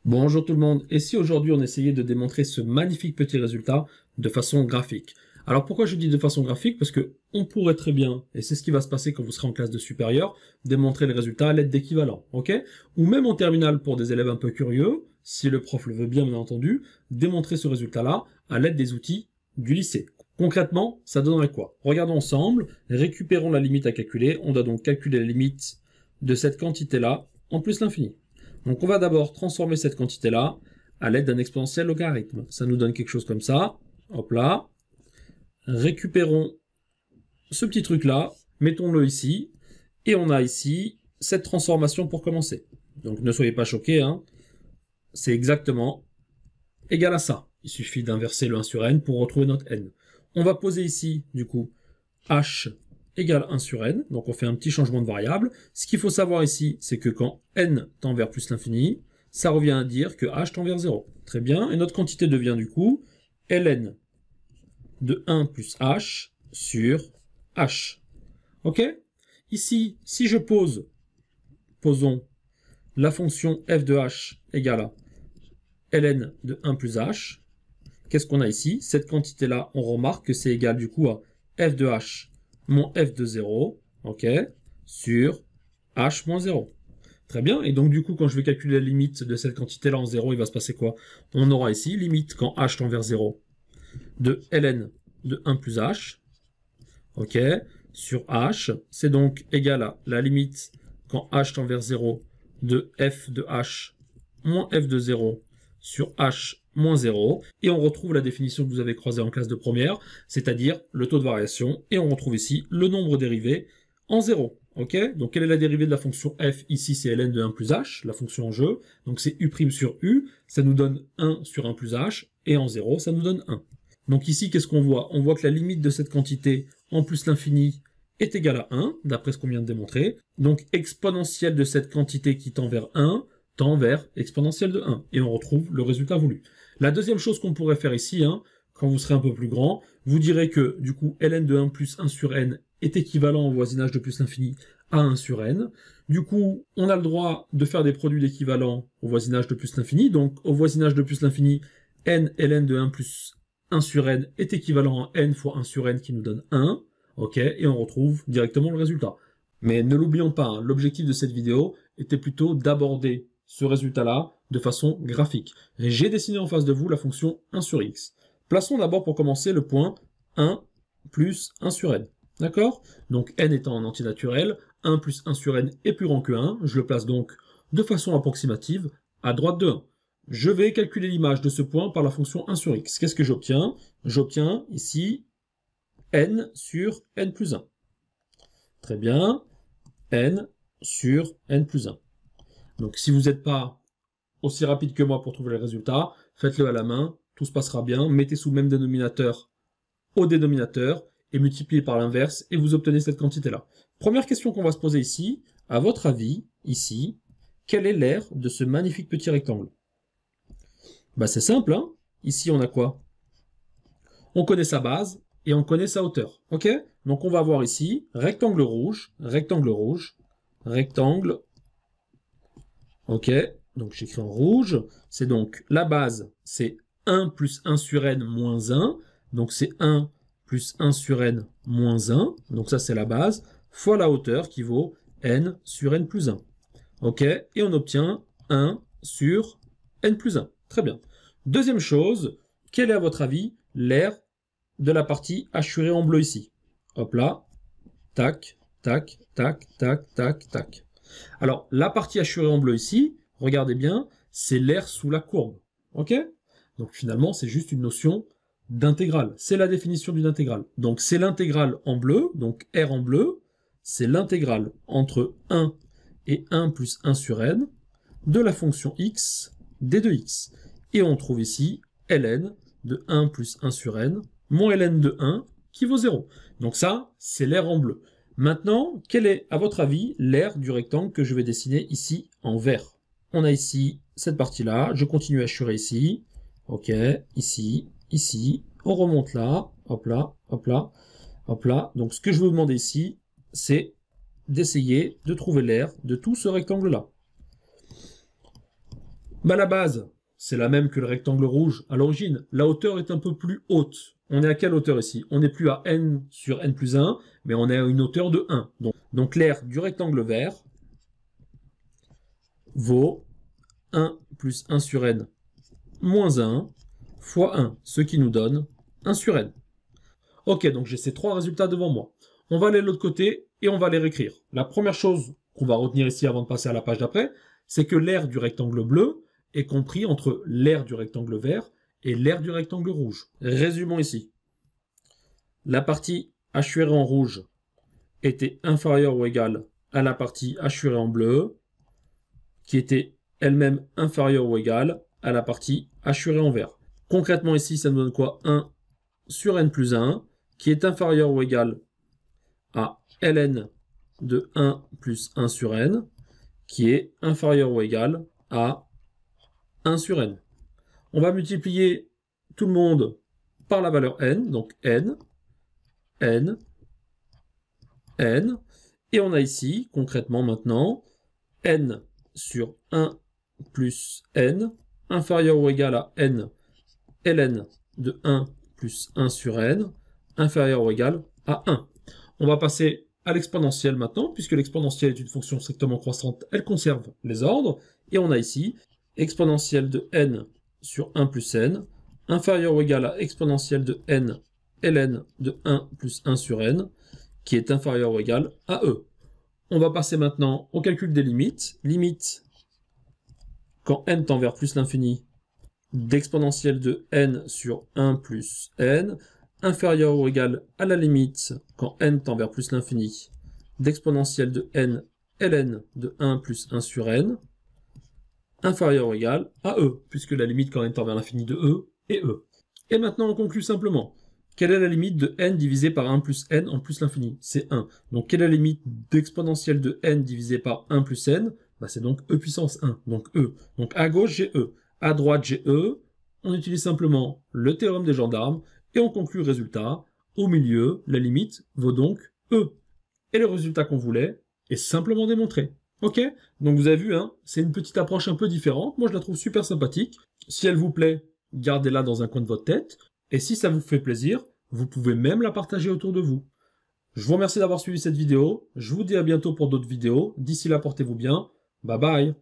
Bonjour tout le monde, et si aujourd'hui on essayait de démontrer ce magnifique petit résultat de façon graphique? Alors pourquoi je dis de façon graphique? Parce que on pourrait très bien, et c'est ce qui va se passer quand vous serez en classe de supérieur, démontrer le résultat à l'aide d'équivalents, ok? Ou même en terminale pour des élèves un peu curieux, si le prof le veut bien entendu, démontrer ce résultat-là à l'aide des outils du lycée. Concrètement, ça donnerait quoi? Regardons ensemble, récupérons la limite à calculer, on doit donc calculer la limite de cette quantité-là en plus l'infini. Donc on va d'abord transformer cette quantité-là à l'aide d'un exponentiel logarithme. Ça nous donne quelque chose comme ça. Hop là. Récupérons ce petit truc-là, mettons-le ici, et on a ici cette transformation pour commencer. Donc ne soyez pas choqués, hein. C'est exactement égal à ça. Il suffit d'inverser le 1 sur n pour retrouver notre n. On va poser ici, du coup, h égale 1 sur n, donc on fait un petit changement de variable. Ce qu'il faut savoir ici, c'est que quand n tend vers plus l'infini, ça revient à dire que h tend vers 0. Très bien, et notre quantité devient du coup ln de 1 plus h sur h. Ok? Ici, si je posons la fonction f de h égale à ln de 1 plus h, qu'est-ce qu'on a ici? Cette quantité-là, on remarque que c'est égal du coup à f de h moins f de 0, ok, sur h moins 0. Très bien, et donc du coup, quand je vais calculer la limite de cette quantité-là en 0, il va se passer quoi? On aura ici, limite quand h tend vers 0, de ln de 1 plus h, ok, sur h, c'est donc égal à la limite quand h tend vers 0 de f de h moins f de 0 sur h moins 0, et on retrouve la définition que vous avez croisée en classe de première, c'est-à-dire le taux de variation, et on retrouve ici le nombre dérivé en 0. Ok, donc quelle est la dérivée de la fonction f? Ici c'est ln de 1 plus h, la fonction en jeu, donc c'est u' sur u, ça nous donne 1 sur 1 plus h, et en 0 ça nous donne 1. Donc ici qu'est-ce qu'on voit? On voit que la limite de cette quantité en plus l'infini est égale à 1, d'après ce qu'on vient de démontrer, donc exponentielle de cette quantité qui tend vers 1, tend vers exponentielle de 1, et on retrouve le résultat voulu. La deuxième chose qu'on pourrait faire ici, quand vous serez un peu plus grand, vous direz que du coup ln de 1 plus 1 sur n est équivalent au voisinage de plus l'infini à 1 sur n. Du coup, on a le droit de faire des produits d'équivalent au voisinage de plus l'infini, donc au voisinage de plus l'infini, n ln de 1 plus 1 sur n est équivalent à n fois 1 sur n qui nous donne 1, ok, et on retrouve directement le résultat. Mais ne l'oublions pas, l'objectif de cette vidéo était plutôt d'aborder ce résultat-là de façon graphique. J'ai dessiné en face de vous la fonction 1 sur x. Plaçons d'abord pour commencer le point 1 plus 1 sur n. D'accord? Donc n étant un entier naturel, 1 plus 1 sur n est plus grand que 1. Je le place donc de façon approximative à droite de 1. Je vais calculer l'image de ce point par la fonction 1 sur x. Qu'est-ce que j'obtiens? J'obtiens ici n sur n plus 1. Très bien. N sur n plus 1. Donc si vous n'êtes pas aussi rapide que moi pour trouver le résultat, faites-le à la main, tout se passera bien, mettez sous le même dénominateur au dénominateur et multipliez par l'inverse et vous obtenez cette quantité-là. Première question qu'on va se poser ici, à votre avis, ici, quel est l'aire de ce magnifique petit rectangle? Bah c'est simple, hein. Ici on a quoi? On connaît sa base et on connaît sa hauteur, ok? Donc on va avoir ici rectangle rouge, rectangle rouge, rectangle, ok? Donc j'écris en rouge, c'est donc la base, c'est 1 plus 1 sur n moins 1, donc c'est 1 plus 1 sur n moins 1, donc ça c'est la base, fois la hauteur qui vaut n sur n plus 1. Ok, et on obtient 1 sur n plus 1. Très bien. Deuxième chose, quel est à votre avis l'aire de la partie hachurée en bleu ici? Hop là, tac, tac, tac, tac, tac, tac. Alors, la partie hachurée en bleu ici, regardez bien, c'est l'aire sous la courbe. Ok? Donc finalement, c'est juste une notion d'intégrale. C'est la définition d'une intégrale. Donc c'est l'intégrale en bleu, donc R en bleu, c'est l'intégrale entre 1 et 1 plus 1 sur n de la fonction x d de x. Et on trouve ici ln de 1 plus 1 sur n moins ln de 1 qui vaut 0. Donc ça, c'est l'aire en bleu. Maintenant, quelle est, à votre avis, l'aire du rectangle que je vais dessiner ici en vert? On a ici cette partie-là, je continue à hachurer ici, ok, ici, ici, on remonte là, hop là, hop là, hop là. Donc ce que je vais vous demander ici, c'est d'essayer de trouver l'aire de tout ce rectangle-là. Bah la base, c'est la même que le rectangle rouge à l'origine. La hauteur est un peu plus haute. On est à quelle hauteur ici? On n'est plus à n sur n plus 1, mais on est à une hauteur de 1. Donc l'aire du rectangle vert vaut 1 plus 1 sur n moins 1 fois 1, ce qui nous donne 1 sur n. Ok, donc j'ai ces trois résultats devant moi. On va aller de l'autre côté et on va les réécrire. La première chose qu'on va retenir ici avant de passer à la page d'après, c'est que l'aire du rectangle bleu est compris entre l'aire du rectangle vert et l'aire du rectangle rouge. Résumons ici. La partie hachurée en rouge était inférieure ou égale à la partie hachurée en bleu, qui était elle-même inférieure ou égale à la partie hachurée en vert. Concrètement ici, ça nous donne quoi? 1 sur n plus 1, qui est inférieur ou égal à ln de 1 plus 1 sur n, qui est inférieur ou égal à 1 sur n. On va multiplier tout le monde par la valeur n, donc n, n, n, et on a ici, concrètement maintenant, n sur 1 plus n, inférieur ou égal à n, ln de 1 plus 1 sur n, inférieur ou égal à 1. On va passer à l'exponentielle maintenant, puisque l'exponentielle est une fonction strictement croissante, elle conserve les ordres, et on a ici exponentielle de n sur 1 plus n, inférieur ou égal à exponentielle de n, ln de 1 plus 1 sur n, qui est inférieur ou égal à e. On va passer maintenant au calcul des limites. Limite, quand n tend vers plus l'infini, d'exponentielle de n sur 1 plus n, inférieur ou égal à la limite, quand n tend vers plus l'infini, d'exponentielle de n ln de 1 plus 1 sur n, inférieur ou égal à e, puisque la limite quand n tend vers l'infini de e est e. Et maintenant on conclut simplement. Quelle est la limite de n divisé par 1 plus n en plus l'infini? C'est 1. Donc quelle est la limite d'exponentielle de n divisé par 1 plus n? Bah, c'est donc e puissance 1, donc e. Donc à gauche j'ai e. À droite, j'ai E, on utilise simplement le théorème des gendarmes, et on conclut le résultat. Au milieu, la limite vaut donc E. Et le résultat qu'on voulait est simplement démontré. Ok? Donc vous avez vu, hein, c'est une petite approche un peu différente. Moi, je la trouve super sympathique. Si elle vous plaît, gardez-la dans un coin de votre tête. Et si ça vous fait plaisir, vous pouvez même la partager autour de vous. Je vous remercie d'avoir suivi cette vidéo. Je vous dis à bientôt pour d'autres vidéos. D'ici là, portez-vous bien. Bye bye.